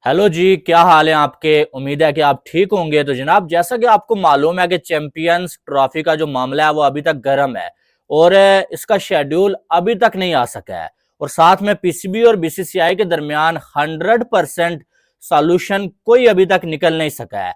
Hello जी, क्या हाल है आपके। उम्मीद है कि आप ठीक होंगे। तो जनाब, जैसा कि आपको मालूम है कि चैंपियंस ट्रॉफी का जो मामला है वो अभी तक गर्म है और इसका शेड्यूल अभी तक नहीं आ सका है। और साथ में पीसीबी और बीसीसीआई के दरमियान 100% सॉल्यूशन कोई अभी तक निकल नहीं सका है।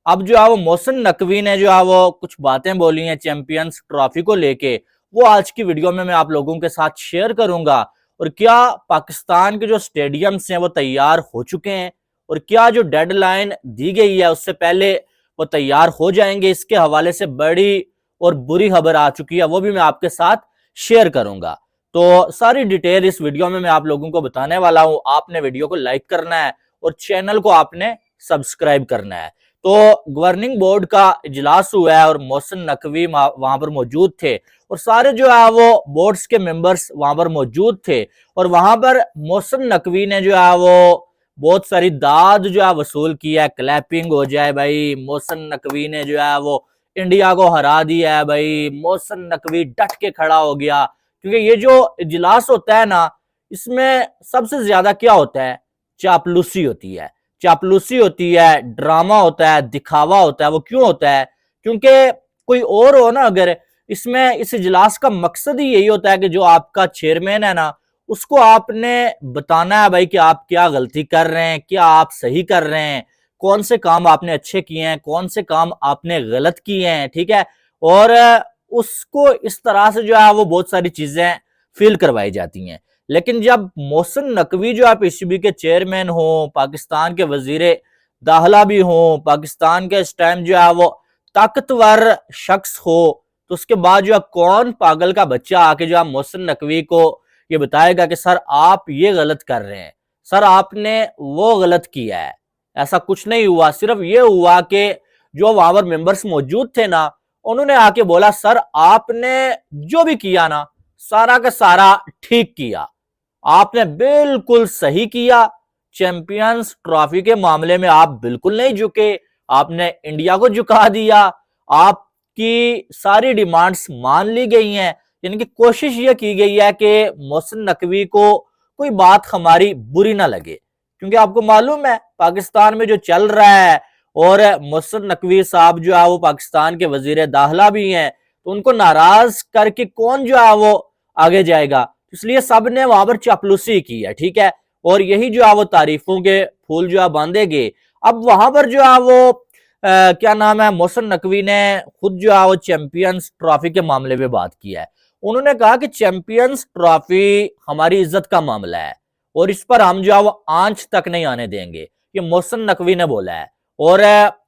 अब जो है वो मोहसिन नकवी ने जो है वो कुछ बातें बोली हैं चैंपियंस ट्रॉफी को लेके, वो आज की वीडियो में मैं आप लोगों के साथ शेयर करूंगा। और क्या पाकिस्तान के जो स्टेडियम्स हैं वो तैयार हो चुके हैं और क्या जो डेडलाइन दी गई है उससे पहले वो तैयार हो जाएंगे, इसके हवाले से बड़ी और बुरी खबर आ चुकी है, वो भी मैं आपके साथ शेयर करूंगा। तो सारी डिटेल इस वीडियो में मैं आप लोगों को बताने वाला हूं। आपने वीडियो को लाइक करना है और चैनल को आपने सब्सक्राइब करना है। तो गवर्निंग बोर्ड का इजलास हुआ है और मोहसिन नकवी वहां पर मौजूद थे और सारे जो है वो बोर्ड्स के मेंबर्स वहां पर मौजूद थे। और वहां पर मोहसिन नकवी ने जो है वो बहुत सारी दाद जो है वसूल की है। क्लैपिंग हो जाए भाई, मोहसिन नकवी ने जो है वो इंडिया को हरा दिया है भाई, मोहसिन नकवी डट के खड़ा हो गया। क्योंकि ये जो इजलास होता है ना, इसमें सबसे ज्यादा क्या होता है, चापलूसी होती है। चापलूसी होती है, ड्रामा होता है, दिखावा होता है। वो क्यों होता है? क्योंकि कोई और हो ना, अगर इसमें इस इजलास का मकसद ही यही होता है कि जो आपका चेयरमैन है ना, उसको आपने बताना है भाई कि आप क्या गलती कर रहे हैं, क्या आप सही कर रहे हैं, कौन से काम आपने अच्छे किए हैं, कौन से काम आपने गलत किए हैं। ठीक है। और उसको इस तरह से जो है वो बहुत सारी चीजें फील करवाई जाती हैं। लेकिन जब मोहसिन नकवी जो है पीसीबी के चेयरमैन हो, पाकिस्तान के वजीर दाखिला भी हो, पाकिस्तान के इस टाइम जो है वो ताकतवर शख्स हो, तो उसके बाद जो है कौन पागल का बच्चा आके जो है मोहसिन नकवी को ये बताएगा कि सर आप ये गलत कर रहे हैं, सर आपने वो गलत किया है। ऐसा कुछ नहीं हुआ। सिर्फ ये हुआ कि जो वहां पर मेंबर्स मौजूद थे ना, उन्होंने आके बोला सर आपने जो भी किया ना, सारा का सारा ठीक किया, आपने बिल्कुल सही किया। चैंपियंस ट्रॉफी के मामले में आप बिल्कुल नहीं झुके, आपने इंडिया को झुका दिया। आपकी सारी डिमांड्स मान ली गई हैं। यानी कि कोशिश यह की गई है कि मोहसिन नकवी को कोई बात हमारी बुरी ना लगे। क्योंकि आपको मालूम है पाकिस्तान में जो चल रहा है, और मोहसिन नकवी साहब जो है वो पाकिस्तान के वजीर दाखिला भी हैं, तो उनको नाराज करके कौन जो है वो आगे जाएगा। इसलिए सब ने वहां पर चापलूसी की है। ठीक है। और यही जो है वो तारीफों के फूल जो है बांधेगे। अब वहां पर जो है वो क्या नाम है, मोहसिन नकवी ने खुद जो है वो चैंपियंस ट्रॉफी के मामले में बात की है। उन्होंने कहा कि चैंपियंस ट्रॉफी हमारी इज्जत का मामला है और इस पर हम जो है वो आंच तक नहीं आने देंगे, ये मोहसिन नकवी ने बोला है। और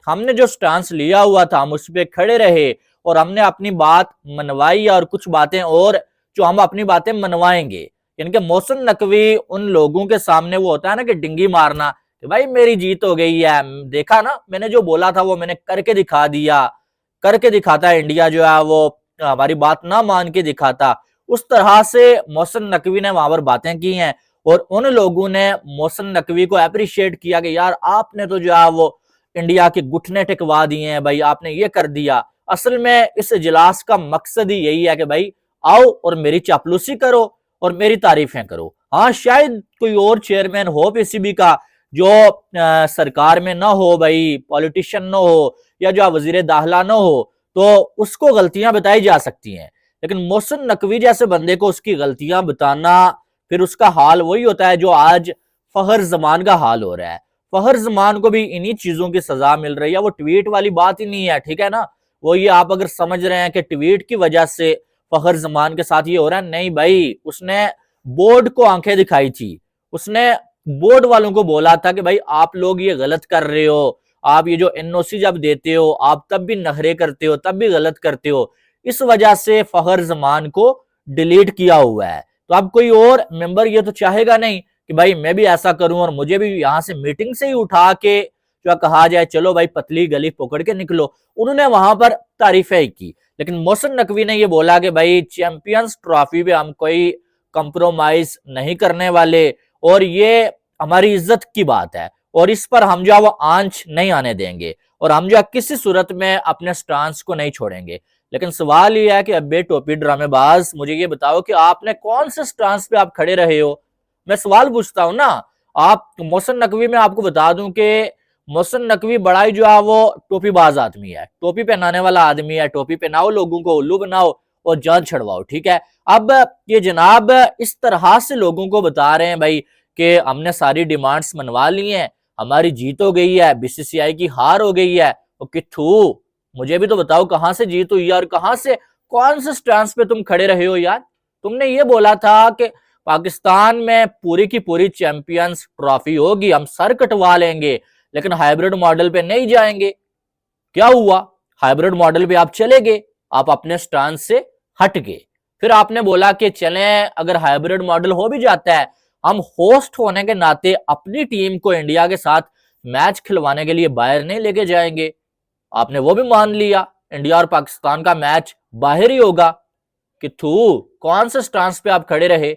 हमने जो स्टांस लिया हुआ था हम उस पर खड़े रहे और हमने अपनी बात मनवाई और कुछ बातें और जो हम अपनी बातें मनवाएंगे। यानी कि मोहसिन नकवी उन लोगों के सामने वो होता है ना कि डिंगी मारना कि भाई मेरी जीत हो गई है, देखा ना मैंने जो बोला था वो मैंने करके दिखा दिया। करके दिखाता है इंडिया जो है वो हमारी बात ना मान के दिखाता। उस तरह से मोहसिन नकवी ने वहां पर बातें की हैं और उन लोगों ने मोहसिन नकवी को अप्रिशिएट किया कि यार आपने तो जो है वो इंडिया के घुटने टिकवा दिए हैं भाई, आपने ये कर दिया। असल में इस इजलास का मकसद ही यही है कि भाई आओ और मेरी चापलूसी करो और मेरी तारीफें करो। हाँ, शायद कोई और चेयरमैन हो पीसीबी का जो सरकार में ना हो भाई, पॉलिटिशियन ना हो या जो वजीर दाखिला ना हो, तो उसको गलतियां बताई जा सकती हैं। लेकिन मोहसिन नकवी जैसे बंदे को उसकी गलतियां बताना, फिर उसका हाल वही होता है जो आज फखर जमान का हाल हो रहा है। फखर जमान को भी इन्हीं चीजों की सजा मिल रही है। वो ट्वीट वाली बात ही नहीं है। ठीक है ना। वो ये आप अगर समझ रहे हैं कि ट्वीट की वजह से फखर जमान के साथ ये हो रहा है, नहीं भाई, उसने बोर्ड को आंखें दिखाई थी। उसने बोर्ड वालों को बोला था कि भाई आप लोग ये गलत कर रहे हो, आप ये जो एनओसी जब देते हो आप तब भी नखरे करते हो, तब भी गलत करते हो। इस वजह से फखर जमान को डिलीट किया हुआ है। तो अब कोई और मेंबर ये तो चाहेगा नहीं कि भाई मैं भी ऐसा करूं और मुझे भी यहां से मीटिंग से ही उठा के जो कहा जाए चलो भाई पतली गली पकड़ के निकलो। उन्होंने वहां पर तारीफें की। लेकिन मोहसिन नकवी ने ये बोला कि भाई चैंपियंस ट्रॉफी पे हम कोई कंप्रोमाइज नहीं करने वाले और ये हमारी इज्जत की बात है और इस पर हम जो है वो आंच नहीं आने देंगे और हम जो है किसी सूरत में अपने स्टांस को नहीं छोड़ेंगे। लेकिन सवाल ये है कि अब्बे टोपी ड्रामेबाज, मुझे ये बताओ कि आपने कौन से स्टांस पे आप खड़े रहे हो। मैं सवाल पूछता हूं ना, आप मोहसिन नकवी में आपको बता दूं कि मोहसिन नकवी बड़ा ही जो है वो टोपीबाज आदमी है, टोपी पहनाने वाला आदमी है। टोपी पहनाओ, लोगों को उल्लू बनाओ और जान छड़वाओ, ठीक है। अब ये जनाब इस तरह से लोगों को बता रहे हैं भाई कि हमने सारी डिमांड्स मनवा ली हैं, हमारी जीत हो गई है, बीसीसीआई की हार हो गई है। वो किथू, मुझे भी तो बताओ कहां से जीत हुई और कहां से, कौन से स्टैंड पे तुम खड़े रहे हो यार। तुमने ये बोला था कि पाकिस्तान में पूरी की पूरी चैंपियंस ट्रॉफी होगी, हम सर कटवा लेंगे, लेकिन हाइब्रिड मॉडल पे नहीं जाएंगे। क्या हुआ? हाइब्रिड मॉडल पे आप चले गए, आप अपने स्टैंड से हट गए। फिर आपने बोला कि चलें, अगर हाइब्रिड मॉडल हो भी जाता है, हम होस्ट होने के नाते अपनी टीम को इंडिया के साथ मैच खिलवाने के लिए बाहर नहीं लेके जाएंगे। आपने वो भी मान लिया, इंडिया और पाकिस्तान का मैच बाहर ही होगा। कि थू, कौन से स्टांस पे आप खड़े रहे?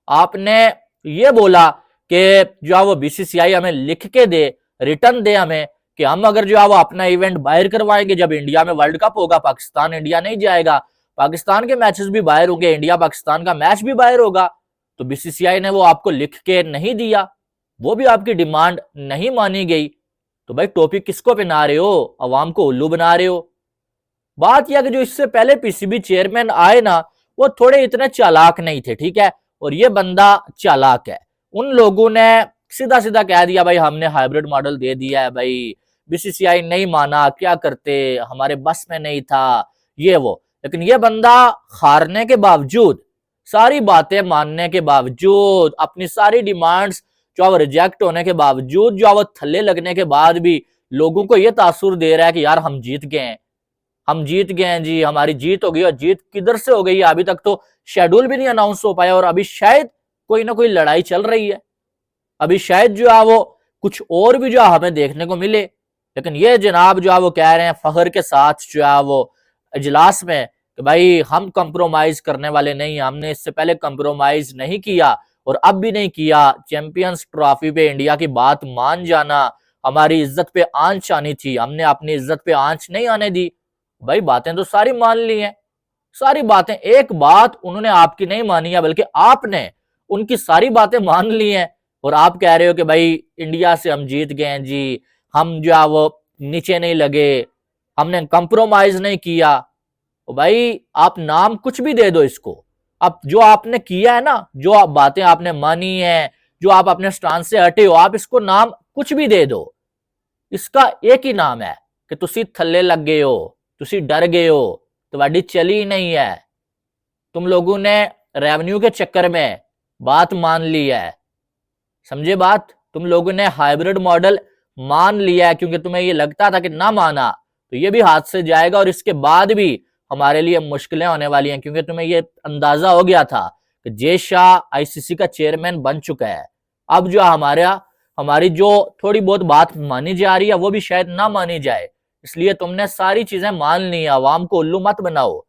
आपने ये बोला कि जो है वो बीसीसीआई हमें लिख के दे, रिटर्न दे हमें, कि हम अगर जो है वो अपना इवेंट बाहर करवाएंगे, जब इंडिया में वर्ल्ड कप होगा, पाकिस्तान इंडिया नहीं जाएगा, पाकिस्तान के मैचेस भी बाहर होंगे, इंडिया पाकिस्तान का मैच भी बाहर होगा। तो बीसीसीआई ने वो आपको लिख के नहीं दिया, वो भी आपकी डिमांड नहीं मानी गई। तो भाई टोपी किसको पहना रहे हो? अवाम को उल्लू बना रहे हो। बात यह कि जो इससे पहले पीसीबी चेयरमैन आए ना, वो थोड़े इतने चालाक नहीं थे, ठीक है, और ये बंदा चालाक है। उन लोगों ने सीधा सीधा कह दिया भाई हमने हाइब्रिड मॉडल दे दिया है, भाई बीसीसीआई नहीं माना, क्या करते, हमारे बस में नहीं था, ये वो। लेकिन ये बंदा हारने के बावजूद, सारी बातें मानने के बावजूद, अपनी सारी डिमांड्स जो रिजेक्ट होने के बावजूद, जो वो थल्ले लगने के बाद भी लोगों को यह तासुर दे रहा है कि यार हम जीत गए हैं, हम जीत गए हैं जी, हमारी जीत हो गई। और जीत किधर से हो गई है? अभी तक तो शेड्यूल भी नहीं अनाउंस हो पाया, और अभी शायद कोई ना कोई लड़ाई चल रही है, अभी शायद जो है वो कुछ और भी जो है हमें देखने को मिले। लेकिन ये जनाब जो है वो कह रहे हैं फखर के साथ जो है वो इजलास में कि भाई हम कंप्रोमाइज करने वाले नहीं, हमने इससे पहले कंप्रोमाइज नहीं किया और अब भी नहीं किया। चैंपियंस ट्रॉफी पे इंडिया की बात मान जाना, हमारी इज्जत पे आंच आनी थी, हमने अपनी इज्जत पे आंच नहीं आने दी। भाई बातें तो सारी मान ली हैं, सारी बातें, एक बात उन्होंने आपकी नहीं मानी है, बल्कि आपने उनकी सारी बातें मान ली हैं। और आप कह रहे हो कि भाई इंडिया से हम जीत गए हैं जी, हम जो है वो नीचे नहीं लगे, हमने कंप्रोमाइज नहीं किया। तो भाई आप नाम कुछ भी दे दो इसको, अब जो आपने किया है ना, जो आप बातें आपने मानी है, जो आप अपने स्टांस से हटे हो, आप इसको नाम कुछ भी दे दो, इसका एक ही नाम है कि तुसी थल्ले लग गए हो, तुसी डर गए हो, तुम्हारी चली नहीं है, तुम लोगों ने रेवेन्यू के चक्कर में बात मान ली है। समझे बात? तुम लोगों ने हाइब्रिड मॉडल मान लिया है, क्योंकि तुम्हें ये लगता था कि ना माना तो ये भी हाथ से जाएगा और इसके बाद भी हमारे लिए मुश्किलें होने वाली हैं, क्योंकि तुम्हें ये अंदाजा हो गया था कि जय शाह आईसीसी का चेयरमैन बन चुका है। अब जो हमारी जो थोड़ी बहुत बात मानी जा रही है वो भी शायद ना मानी जाए, इसलिए तुमने सारी चीजें मान ली हैं। अवाम को उल्लू मत बनाओ।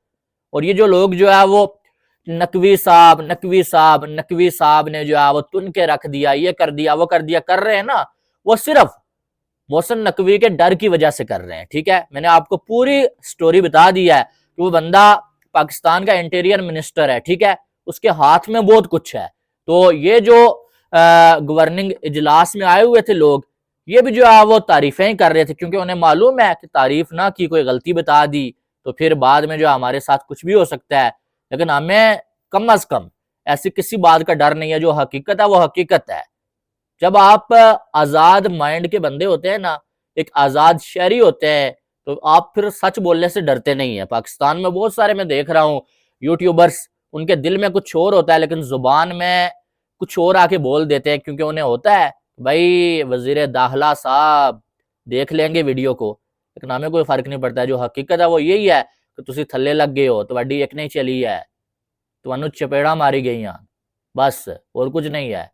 और ये जो लोग जो है वो नकवी साहब नकवी साहब नकवी साहब ने जो है वो तुन के रख दिया, ये कर दिया, वो कर दिया, कर रहे हैं ना, वो सिर्फ मोहसिन नकवी के डर की वजह से कर रहे हैं, ठीक है। मैंने आपको पूरी स्टोरी बता दी है कि वो बंदा पाकिस्तान का इंटीरियर मिनिस्टर है, ठीक है, उसके हाथ में बहुत कुछ है। तो ये जो गवर्निंग इजलास में आए हुए थे लोग, ये भी जो है वो तारीफें ही कर रहे थे, क्योंकि उन्हें मालूम है कि तारीफ ना की, कोई गलती बता दी तो फिर बाद में जो हमारे साथ कुछ भी हो सकता है। लेकिन हमें कम अज कम ऐसी किसी बात का डर नहीं है, जो हकीकत है वो हकीकत है। जब आप आजाद माइंड के बंदे होते हैं ना, एक आजाद शहरी होते हैं, तो आप फिर सच बोलने से डरते नहीं है। पाकिस्तान में बहुत सारे मैं देख रहा हूँ यूट्यूबर्स, उनके दिल में कुछ और होता है लेकिन जुबान में कुछ और आके बोल देते हैं, क्योंकि उन्हें होता है भाई वजीर दाखिला साहब देख लेंगे वीडियो को, लेकिन हमें कोई फर्क नहीं पड़ता है। जो हकीकत है वो यही है कि तुसी थल्ले लग गए हो, तुम्हारी एक नहीं चली है, तुम्हें चपेड़ा मारी गई, बस और कुछ नहीं है।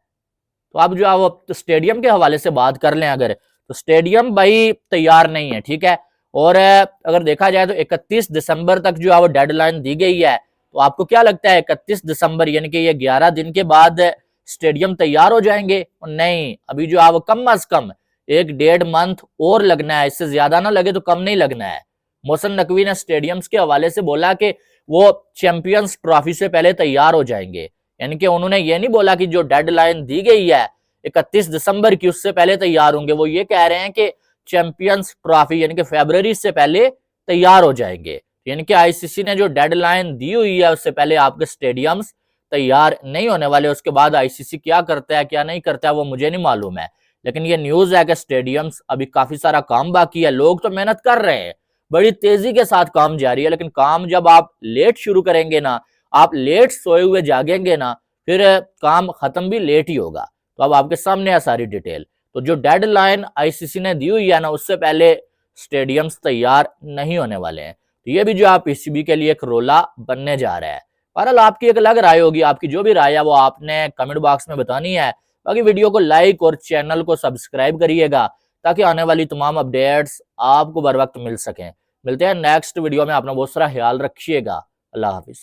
तो आप जो है वो स्टेडियम के हवाले से बात कर लें अगर, तो स्टेडियम भाई तैयार नहीं है, ठीक है। और अगर देखा जाए तो 31 दिसंबर तक जो है वो डेडलाइन दी गई है। तो आपको क्या लगता है 31 दिसंबर यानी कि ये 11 दिन के बाद स्टेडियम तैयार हो जाएंगे? नहीं, अभी जो है वो कम अज कम 1-1.5 मंथ और लगना है, इससे ज्यादा ना लगे तो कम नहीं लगना है। मोहसिन नकवी ने स्टेडियम्स के हवाले से बोला कि वो चैंपियंस ट्रॉफी से पहले तैयार हो जाएंगे, यानी कि उन्होंने ये नहीं बोला कि जो डेडलाइन दी गई है 31 दिसंबर की, उससे पहले तैयार होंगे। वो ये कह रहे हैं कि चैंपियंस ट्रॉफी यानी कि फरवरी से पहले तैयार हो जाएंगे। यानी कि आईसीसी ने जो डेडलाइन दी हुई है उससे पहले आपके स्टेडियम्स तैयार नहीं होने वाले। उसके बाद आईसीसी क्या करता है क्या नहीं करता है वो मुझे नहीं मालूम है, लेकिन ये न्यूज है कि स्टेडियम्स अभी काफी सारा काम बाकी है। लोग तो मेहनत कर रहे हैं, बड़ी तेजी के साथ काम जारी है, लेकिन काम जब आप लेट शुरू करेंगे ना, आप लेट सोए हुए जागेंगे ना, फिर काम खत्म भी लेट ही होगा। तो अब आपके सामने है सारी डिटेल। तो जो डेडलाइन आईसीसी ने दी हुई है ना, उससे पहले स्टेडियम्स तैयार नहीं होने वाले हैं। तो ये भी जो आप पीसीबी के लिए एक रोला बनने जा रहा है। बहरहाल आपकी एक अलग राय होगी, आपकी जो भी राय है वो आपने कमेंट बॉक्स में बतानी है। बाकी वीडियो को लाइक और चैनल को सब्सक्राइब करिएगा ताकि आने वाली तमाम अपडेट्स आपको बर वक्त मिल सकें। मिलते हैं नेक्स्ट वीडियो में, अपना बहुत सारा ख्याल रखिएगा। अल्लाह हाफिज।